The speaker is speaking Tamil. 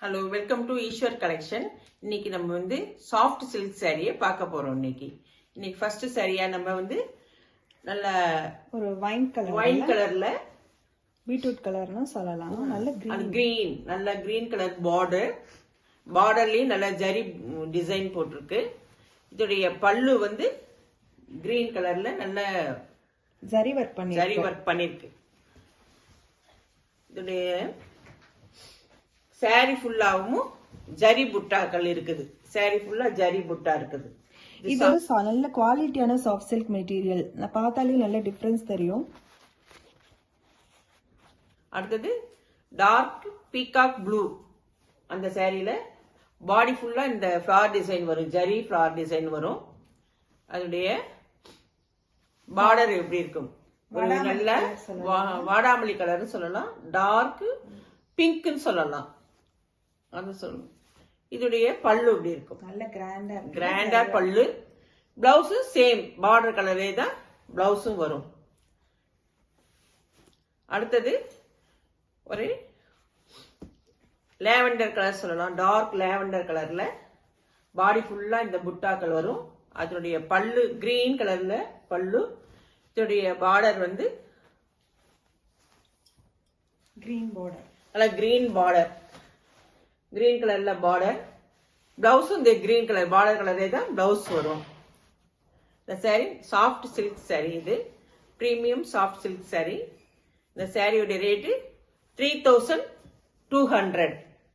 Hello, welcome to Eshwar collection. இன்னைக்கு நம்ம வந்து சாஃப்ட் சில்க் சாரியை பார்க்க போறோம். இன்னைக்கு ஃபர்ஸ்ட் சாரியா நம்ம வந்து நல்ல ஒரு வைன் கலர்ல பீட்ரூட் கலர்னு சொல்லலாம். நல்ல கிரீன் கலர் பார்டர்லயும் நல்ல ஜரி டிசைன் போட்டிருக்கு. இதோடைய பல்லு வந்து கிரீன் கலர்ல நல்ல ஜரி ஒர்க் பண்ணிருக்கு. இதோடைய சாரி ஃபுல்லாவும் ஜரி புட்டாக்கள் இருக்குது. சாரி ஃபுல்லா ஜரி புட்டா இருக்குது. இது ஒரு நல்ல குவாலிட்டியான சாஃப்ட் சில்க் மெட்டீரியல். நான் பார்த்தாலே நல்ல டிஃபரன்ஸ் தெரியும். அடுத்தது டார்க் பீகாக் ப்ளூ. அந்த சாரியில பாடி ஃபுல்லா இந்த ஃபிளவர் டிசைன் வரும், ஜரி ஃபிளவர் டிசைன் வரும். அதனுடைய பார்டர் எப்படி இருக்கும்? ஒரு நல்ல வாடாமல்லி கலர்னு சொல்லலாம், டார்க் பிங்க்னு சொல்லலாம். அது சொல்லணும். இதோடைய பல்லு இப்படி இருக்கும், நல்ல கிராண்டா பல்லு. பிளவுஸ் சேம் பார்டர் கலரே தான் பிளவுஸும் வரும். அடுத்தது ஒரு லேவெண்டர் கலர் சொல்லலாம், டார்க் லேவெண்டர் கலர்ல பாடி ஃபுல்லா இந்த புட்டாக்கள் வரும். அதனுடைய பல்லு கிரீன் கலர்ல பல்லு. இதோடைய பார்டர் வந்து கிரீன் பார்டர், கிரீன் கலர்ல பார்டர். பிளவுஸும் இந்த கிரீன் கலர் பார்டர் கலரே தான் பிளவுஸ் வரும். இந்த சாரி சாஃப்ட் சில்க் சாரி, இது பிரீமியம் சாஃப்ட் சில்க் சாரி. இந்த சாரியோட ரேட்டு 3200.